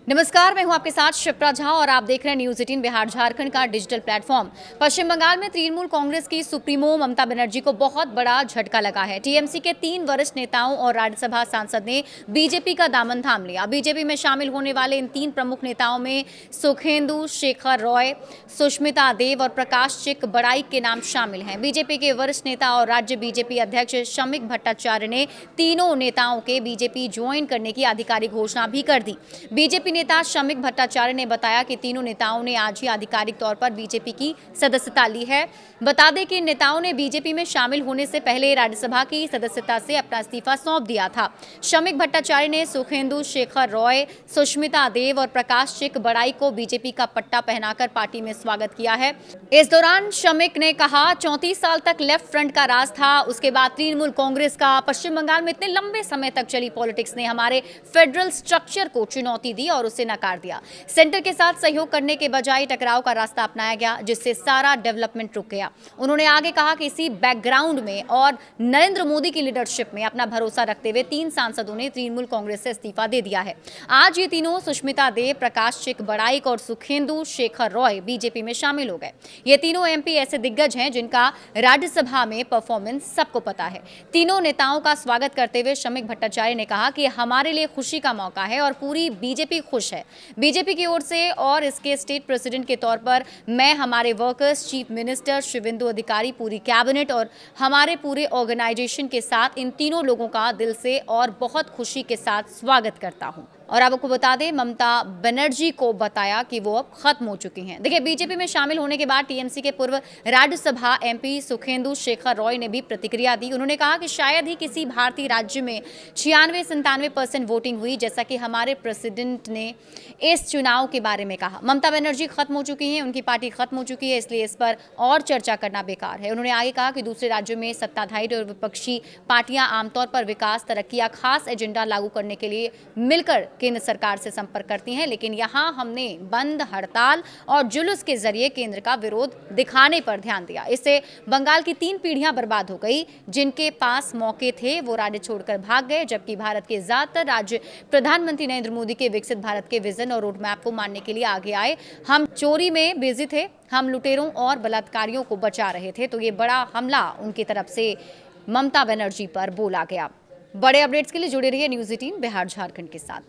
नमस्कार, मैं हूं आपके साथ शिप्रा झा और आप देख रहे हैं न्यूज 18 बिहार झारखंड का डिजिटल प्लेटफॉर्म। पश्चिम बंगाल में तृणमूल कांग्रेस की सुप्रीमो ममता बनर्जी को बहुत बड़ा झटका लगा है। टीएमसी के 3 वरिष्ठ नेताओं और राज्यसभा सांसद ने बीजेपी का दामन थाम लिया। बीजेपी में शामिल होने वाले इन 3 प्रमुख नेताओं में सुखेंदु शेखर रॉय, सुष्मिता देव और प्रकाश चिक बड़ाई के नाम शामिल हैं। बीजेपी के वरिष्ठ नेता और राज्य बीजेपी अध्यक्ष शमिक भट्टाचार्य ने तीनों नेताओं के बीजेपी ज्वाइन करने की आधिकारिक घोषणा भी कर दी। बीजेपी नेता शमिक भट्टाचार्य ने बताया कि तीनों नेताओं ने आज ही आधिकारिक तौर पर बीजेपी की सदस्यता ली है। बता दें कि इन नेताओं ने बीजेपी में शामिल होने से पहले राज्यसभा की सदस्यता से अपना इस्तीफा सौंप दिया था। शमिक भट्टाचार्य ने सुखेंदु शेखर रॉय, सुष्मिता देव और प्रकाश चिक बड़ाई को बीजेपी का पट्टा पहनाकर पार्टी में स्वागत किया है। इस दौरान शमिक ने कहा, 34 साल तक लेफ्ट फ्रंट का राज था, उसके बाद तृणमूल कांग्रेस का। पश्चिम बंगाल में इतने लंबे समय तक चली पॉलिटिक्स ने हमारे फेडरल स्ट्रक्चर को चुनौती दी और उसे नकार दिया। सेंटर के साथ सहयोग करने के बजाय टकराव का रास्ता अपनाया गया, जिससे सारा डेवलपमेंट रुक गया। उन्होंने आगे कहा कि इसी बैकग्राउंड में और नरेंद्र मोदी की लीडरशिप में अपना भरोसा रखते हुए 3 सांसदों ने तृणमूल कांग्रेस से इस्तीफा दे दिया है। आज ये तीनों, सुष्मिता देव, प्रकाश चिक बड़ाइक और सुखेंदु शेखर रॉय, बीजेपी में शामिल हो गए। ये तीनों एमपी ऐसे दिग्गज हैं जिनका राज्यसभा में परफॉर्मेंस सबको पता है। तीनों नेताओं का स्वागत करते हुए शमिक भट्टाचार्य ने कहा कि हमारे लिए खुशी का मौका है और पूरी बीजेपी खुश है। बीजेपी की ओर से और इसके स्टेट प्रेसिडेंट के तौर पर मैं, हमारे वर्कर्स, चीफ मिनिस्टर शिवेंदु अधिकारी, पूरी कैबिनेट और हमारे पूरे ऑर्गेनाइजेशन के साथ इन तीनों लोगों का दिल से और बहुत खुशी के साथ स्वागत करता हूं। और आपको बता दें, ममता बनर्जी को बताया कि वो अब खत्म हो चुकी हैं। देखिए, बीजेपी में शामिल होने के बाद टीएमसी के पूर्व राज्यसभा एमपी सुखेंदु शेखर रॉय ने भी प्रतिक्रिया दी। उन्होंने कहा कि शायद ही किसी भारतीय राज्य में 96-97% वोटिंग हुई, जैसा कि हमारे प्रेसिडेंट ने इस चुनाव के बारे में कहा। ममता बनर्जी खत्म हो चुकी हैं, उनकी पार्टी खत्म हो चुकी है, इसलिए इस पर और चर्चा करना बेकार है। उन्होंने आगे कहा कि दूसरे राज्यों में सत्ताधारी और विपक्षी पार्टियां आमतौर पर विकास, तरक्की या खास एजेंडा लागू करने के लिए मिलकर केंद्र सरकार से संपर्क करती हैं, लेकिन यहां हमने बंद, हड़ताल और जुलूस के जरिए केंद्र का विरोध दिखाने पर ध्यान दिया। इससे बंगाल की 3 पीढ़ियां बर्बाद हो गई। जिनके पास मौके थे वो राज्य छोड़कर भाग गए, जबकि भारत के ज्यादातर राज्य प्रधानमंत्री नरेंद्र मोदी के विकसित भारत के विजन और रोड मैप को मानने के लिए आगे आए। हम चोरी में बिजी थे, हम लुटेरों और बलात्कारियों को बचा रहे थे, तो ये बड़ा हमला उनकी तरफ से ममता बनर्जी पर बोला गया। बड़े अपडेट्स के लिए जुड़े रहिए न्यूज 18 बिहार झारखंड के साथ।